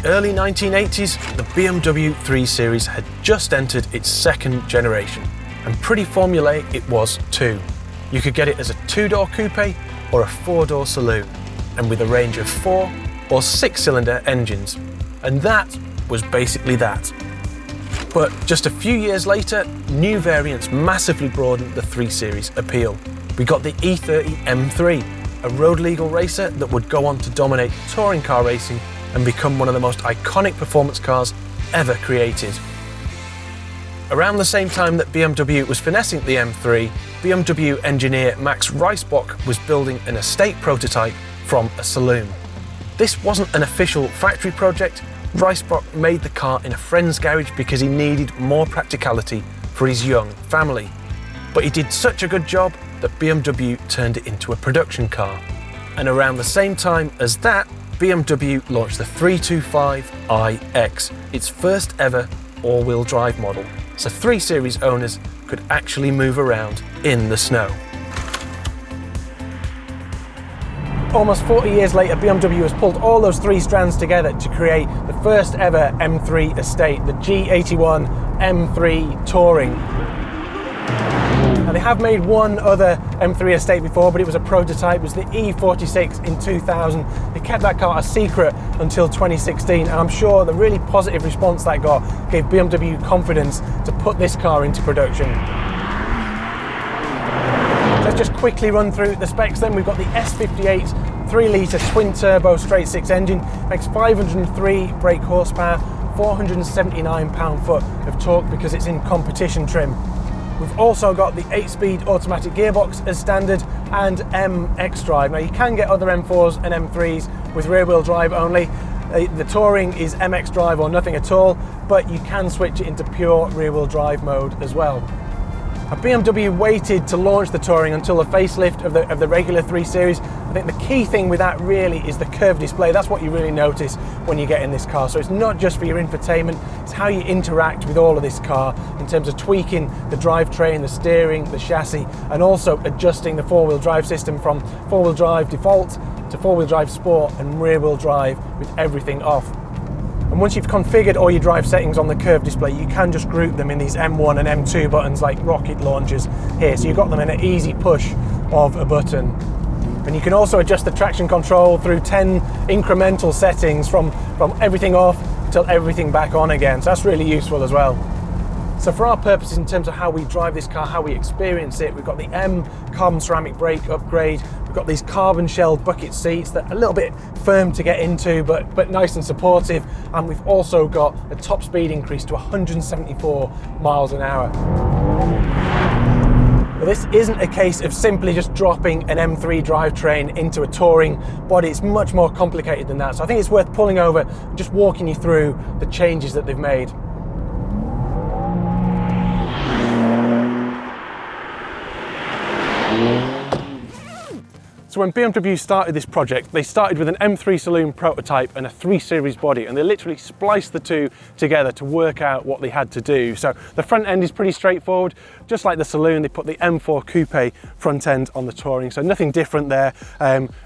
early 1980s, the BMW 3 Series had just entered its second generation, and pretty formulaic it was too. You could get it as a 2-door coupe or a 4-door saloon, and with a range of 4 or 6-cylinder engines. And that was basically that. But just a few years later, new variants massively broadened the 3 Series appeal. We got the E30 M3, a road legal racer that would go on to dominate touring car racing and become one of the most iconic performance cars ever created. Around the same time that BMW was finessing the M3, BMW engineer Max Reisbach was building an estate prototype from a saloon. This wasn't an official factory project. Reisbach made the car in a friend's garage because he needed more practicality for his young family. But he did such a good job that BMW turned it into a production car. And around the same time as that, BMW launched the 325iX, its first ever all-wheel drive model, so 3 Series owners could actually move around in the snow. Almost 40 years later, BMW has pulled all those 3 strands together to create the first ever M3 estate, the G81 M3 Touring. Now, they have made one other M3 estate before, but it was a prototype. It was the E46 in 2000. They kept that car a secret until 2016, and I'm sure the really positive response that got gave BMW confidence to put this car into production. Let's just quickly run through the specs then. We've got the S58 3-litre twin-turbo straight-six engine, makes 503 brake horsepower, 479 pound-foot of torque because it's in competition trim. We've also got the 8-speed automatic gearbox as standard and MX drive. Now, you can get other M4s and M3s with rear-wheel drive only. The Touring is MX drive or nothing at all, but you can switch it into pure rear-wheel drive mode as well. Now, BMW waited to launch the Touring until the facelift of the regular 3 Series. I think the key thing with that really is the curved display. That's what you really notice when you get in this car. So it's not just for your infotainment, it's how you interact with all of this car in terms of tweaking the drivetrain, the steering, the chassis, and also adjusting the 4-wheel drive system from 4-wheel drive default to 4-wheel drive sport and rear-wheel drive with everything off. And once you've configured all your drive settings on the curved display, you can just group them in these M1 and M2 buttons like rocket launchers here. So you've got them in an easy push of a button. And you can also adjust the traction control through 10 incremental settings from everything off till everything back on again. So that's really useful as well. So for our purposes in terms of how we drive this car, how we experience it, we've got the M carbon ceramic brake upgrade. We've got these carbon shelled bucket seats that are a little bit firm to get into, but nice and supportive. And we've also got a top speed increase to 174 miles an hour. But this isn't a case of simply just dropping an M3 drivetrain into a touring body. It's much more complicated than that. So I think it's worth pulling over and just walking you through the changes that they've made. So when BMW started this project, they started with an M3 saloon prototype and a 3 Series body, and they literally spliced the two together to work out what they had to do. So the front end is pretty straightforward. Just like the saloon, they put the M4 coupe front end on the Touring, so nothing different there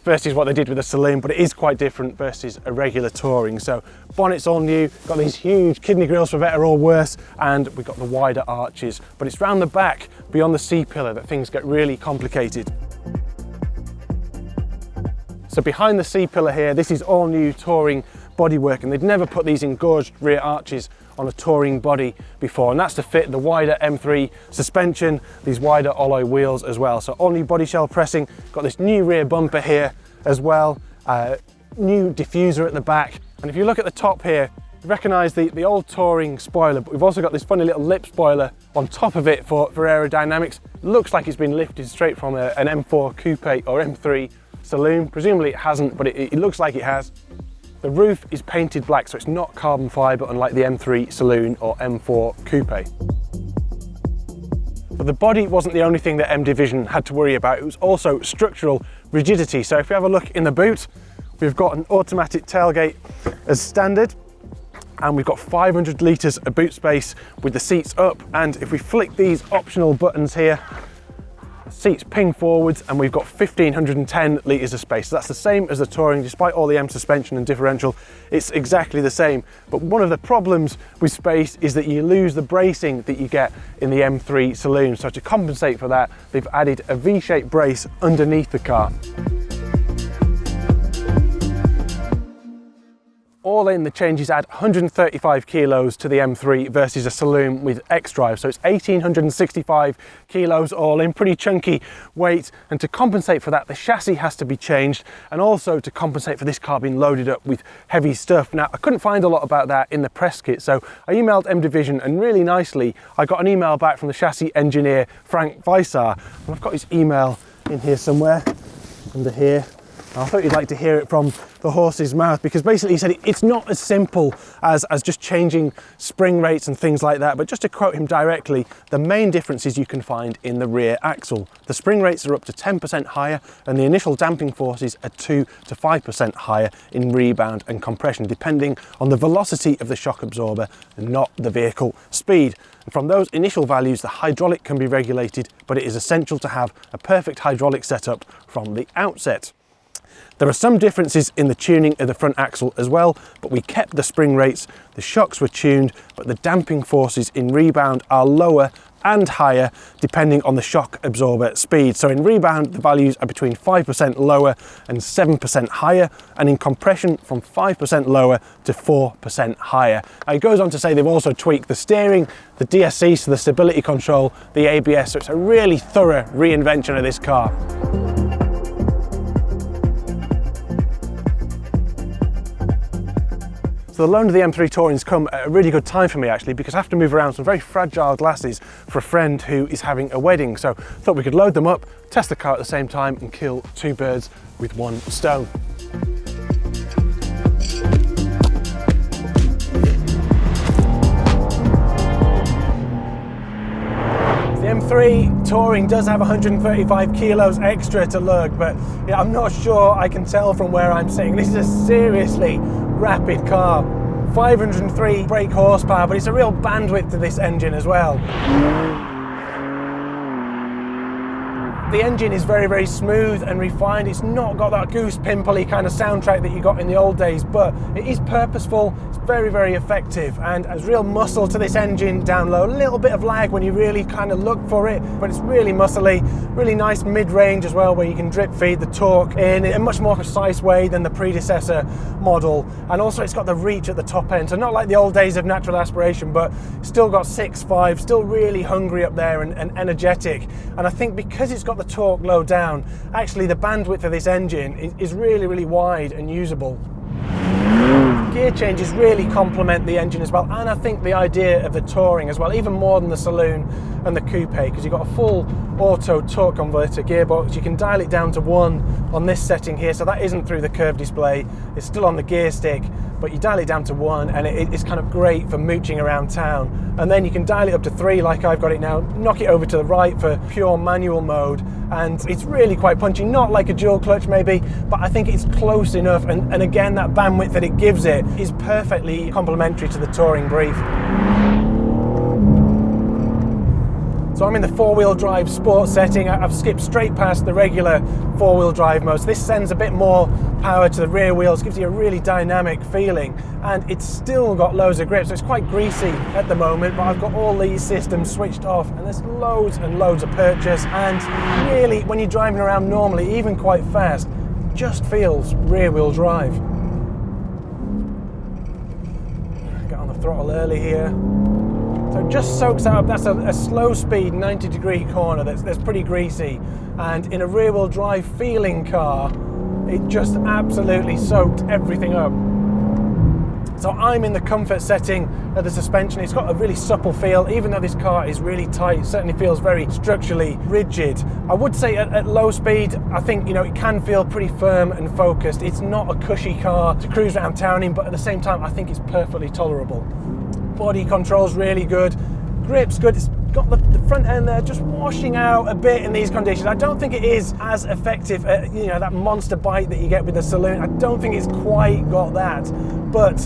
versus what they did with the saloon, but it is quite different versus a regular Touring. So bonnet's all new, got these huge kidney grills for better or worse, and we've got the wider arches, but it's round the back beyond the C-pillar that things get really complicated. So behind the C-pillar here, this is all new Touring bodywork, and they'd never put these engorged rear arches on a Touring body before, and that's to fit the wider M3 suspension, these wider alloy wheels as well. So all new body shell pressing, got this new rear bumper here as well, new diffuser at the back. And if you look at the top here, you recognise the old Touring spoiler, but we've also got this funny little lip spoiler on top of it for aerodynamics. Looks like it's been lifted straight from an M4 coupe or M3 saloon. Presumably it hasn't, but it looks like it has. The roof is painted black, so it's not carbon fibre, unlike the M3 saloon or M4 coupe. But the body wasn't the only thing that M Division had to worry about. It was also structural rigidity. So if you have a look in the boot, we've got an automatic tailgate as standard, and we've got 500 litres of boot space with the seats up. And if we flick these optional buttons here, Seats ping forwards, and we've got 1510 litres of space. So that's the same as the Touring, despite all the M suspension and differential, it's exactly the same. But one of the problems with space is that you lose the bracing that you get in the M3 saloon. So to compensate for that, they've added a V-shaped brace underneath the car. All in, the changes add 135 kilos to the M3 versus a saloon with X-Drive. So it's 1,865 kilos all in, pretty chunky weight. And to compensate for that, the chassis has to be changed, and also to compensate for this car being loaded up with heavy stuff. Now, I couldn't find a lot about that in the press kit, so I emailed M Division, and really nicely, I got an email back from the chassis engineer, Frank Weissar. And I've got his email in here somewhere, under here. I thought you'd like to hear it from the horse's mouth, because basically he said it's not as simple as just changing spring rates and things like that. But just to quote him directly, the main differences you can find in the rear axle. The spring rates are up to 10% higher, and the initial damping forces are 2 to 5% higher in rebound and compression, depending on the velocity of the shock absorber and not the vehicle speed. And from those initial values, the hydraulic can be regulated, but it is essential to have a perfect hydraulic setup from the outset. There are some differences in the tuning of the front axle as well, but we kept the spring rates, the shocks were tuned, but the damping forces in rebound are lower and higher depending on the shock absorber speed. So in rebound, the values are between 5% lower and 7% higher, and in compression from 5% lower to 4% higher. Now, it goes on to say they've also tweaked the steering, the DSC, so the stability control, the ABS, so it's a really thorough reinvention of this car. So the loan of the M3 Touring's come at a really good time for me, actually, because I have to move around some very fragile glasses for a friend who is having a wedding. So I thought we could load them up, test the car at the same time, and kill two birds with one stone. The M3 Touring does have 135 kilos extra to lug, but yeah, I'm not sure I can tell from where I'm sitting. This is a seriously rapid car. 503 brake horsepower, but it's a real bandwidth to this engine as well. The engine is very, very smooth and refined. It's not got that goose pimply kind of soundtrack that you got in the old days, but it is purposeful. It's very, very effective, and there's real muscle to this engine down low. A little bit of lag when you really kind of look for it, but it's really muscly. Really nice mid-range as well, where you can drip feed the torque in a much more precise way than the predecessor model. And also it's got the reach at the top end, so not like the old days of natural aspiration, but still got 6.5, still really hungry up there and energetic. And I think because it's got the torque low down, actually the bandwidth of this engine is really, really wide and usable. Gear changes really complement the engine as well, and I think the idea of the Touring as well, even more than the saloon and the coupe, because you've got a full auto torque converter gearbox. You can dial it down to 1 on this setting here, so that isn't through the curved display, it's still on the gear stick, but you dial it down to 1 and it's kind of great for mooching around town. And then you can dial it up to 3 like I've got it now, knock it over to the right for pure manual mode, and it's really quite punchy. Not like a dual clutch maybe, but I think it's close enough, and again, that bandwidth that it gives it is perfectly complementary to the Touring brief. So I'm in the 4-wheel drive sport setting. I've skipped straight past the regular 4-wheel drive mode. So this sends a bit more power to the rear wheels, gives you a really dynamic feeling, and it's still got loads of grip, so it's quite greasy at the moment, but I've got all these systems switched off, and there's loads and loads of purchase, and really, when you're driving around normally, even quite fast, it just feels rear wheel drive. Get on the throttle early here. So it just soaks out. That's a slow speed 90-degree corner that's pretty greasy, and in a rear wheel drive feeling car, it just absolutely soaked everything up. So I'm in the comfort setting of the suspension. It's got a really supple feel, even though this car is really tight. It certainly feels very structurally rigid. I would say at low speed, I think, it can feel pretty firm and focused. It's not a cushy car to cruise around town in, but at the same time, I think it's perfectly tolerable. Body control's really good, grip's good. It's got the front end there just washing out a bit in these conditions. I don't think it is as effective at, that monster bite that you get with the saloon. I don't think it's quite got that, but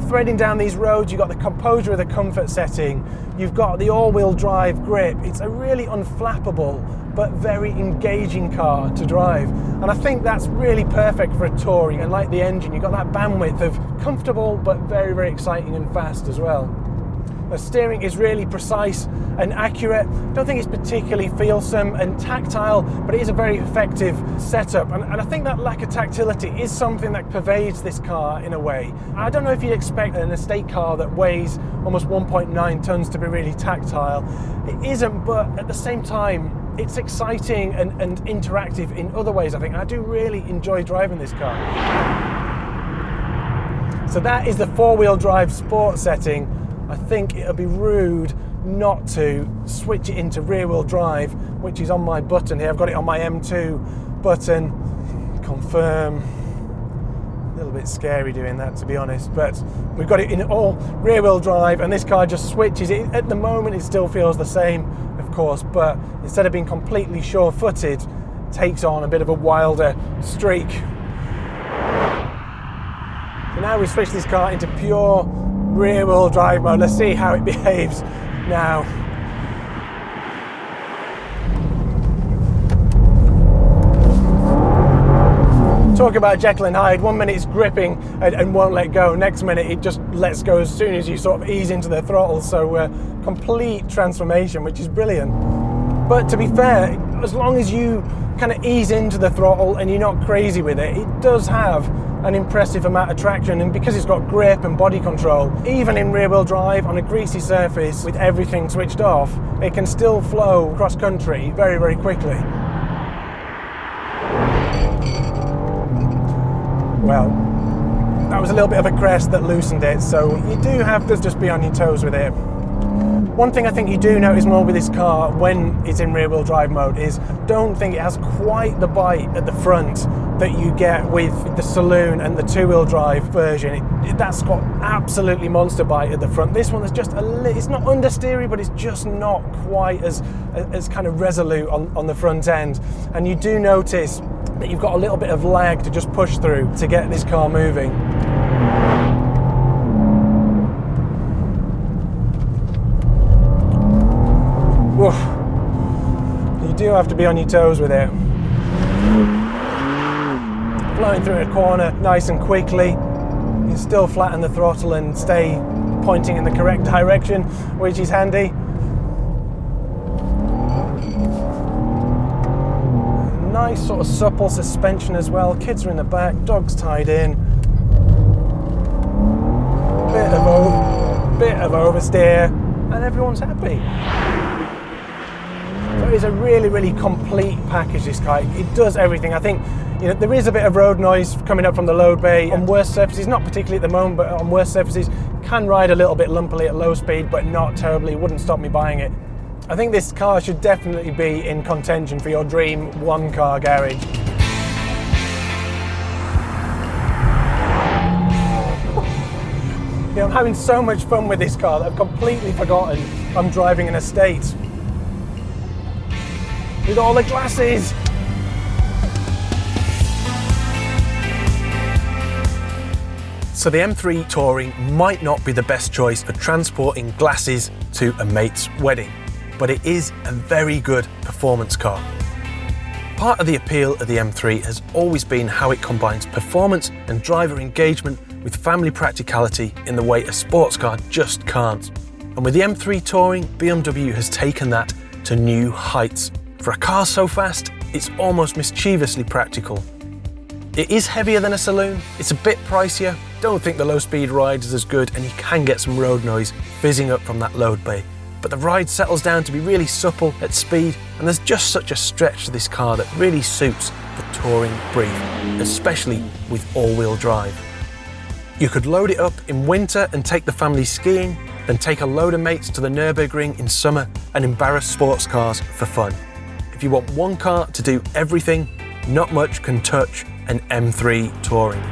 threading down these roads, you've got the composure of the comfort setting, you've got the all-wheel drive grip. It's a really unflappable but very engaging car to drive, and I think that's really perfect for a touring. And like the engine, you've got that bandwidth of comfortable but very, very exciting and fast as well. The steering is really precise and accurate. I don't think it's particularly feelsome and tactile, but it is a very effective setup. And I think that lack of tactility is something that pervades this car in a way. I don't know if you'd expect an estate car that weighs almost 1.9 tons to be really tactile. It isn't, but at the same time, it's exciting and interactive in other ways, I think. I do really enjoy driving this car. So that is the four-wheel drive sport setting. I think it'll be rude not to switch it into rear-wheel drive, which is on my button here. I've got it on my M2 button. Confirm. A little bit scary doing that, to be honest, but we've got it in all rear-wheel drive, and this car just switches it. At the moment, it still feels the same, of course, but instead of being completely sure-footed, takes on a bit of a wilder streak. So now we switch this car into pure rear-wheel drive mode. Let's see how it behaves now. Talk about Jekyll and Hyde. 1 minute it's gripping and won't let go. Next minute it just lets go as soon as you sort of ease into the throttle. So complete transformation, which is brilliant. But to be fair, as long as you kind of ease into the throttle and you're not crazy with it, it does have an impressive amount of traction, and because it's got grip and body control, even in rear-wheel drive on a greasy surface with everything switched off, it can still flow cross country very, very quickly. Well, that was a little bit of a crest that loosened it, so you do have to just be on your toes with it. One thing I think you do notice more with this car when it's in rear-wheel drive mode is I don't think it has quite the bite at the front that you get with the saloon and the two-wheel drive version. That's got absolutely monster bite at the front. This one is just it's not understeery, but it's just not quite as kind of resolute on the front end. And you do notice that you've got a little bit of lag to just push through to get this car moving. Woof. You do have to be on your toes with it. Flowing through a corner nice and quickly. You still flatten the throttle and stay pointing in the correct direction, which is handy. Nice sort of supple suspension as well. Kids are in the back, dog's tied in. Bit of oversteer, and everyone's happy. So it's a really, really complete package, this car. It does everything. I think, you know, there is a bit of road noise coming up from the load bay on worse surfaces, not particularly at the moment, but on worse surfaces, can ride a little bit lumpily at low speed, but not terribly. Wouldn't stop me buying it. I think this car should definitely be in contention for your dream one-car garage. You know, I'm having so much fun with this car that I've completely forgotten I'm driving an estate. With all the glasses! So the M3 Touring might not be the best choice for transporting glasses to a mate's wedding, but it is a very good performance car. Part of the appeal of the M3 has always been how it combines performance and driver engagement with family practicality in the way a sports car just can't. And with the M3 Touring, BMW has taken that to new heights. For a car so fast, it's almost mischievously practical. It is heavier than a saloon, it's a bit pricier, don't think the low speed ride is as good, and you can get some road noise fizzing up from that load bay. But the ride settles down to be really supple at speed, and there's just such a stretch to this car that really suits the touring brief, especially with all-wheel drive. You could load it up in winter and take the family skiing, then take a load of mates to the Nürburgring in summer and embarrass sports cars for fun. If you want one car to do everything, not much can touch an M3 Touring.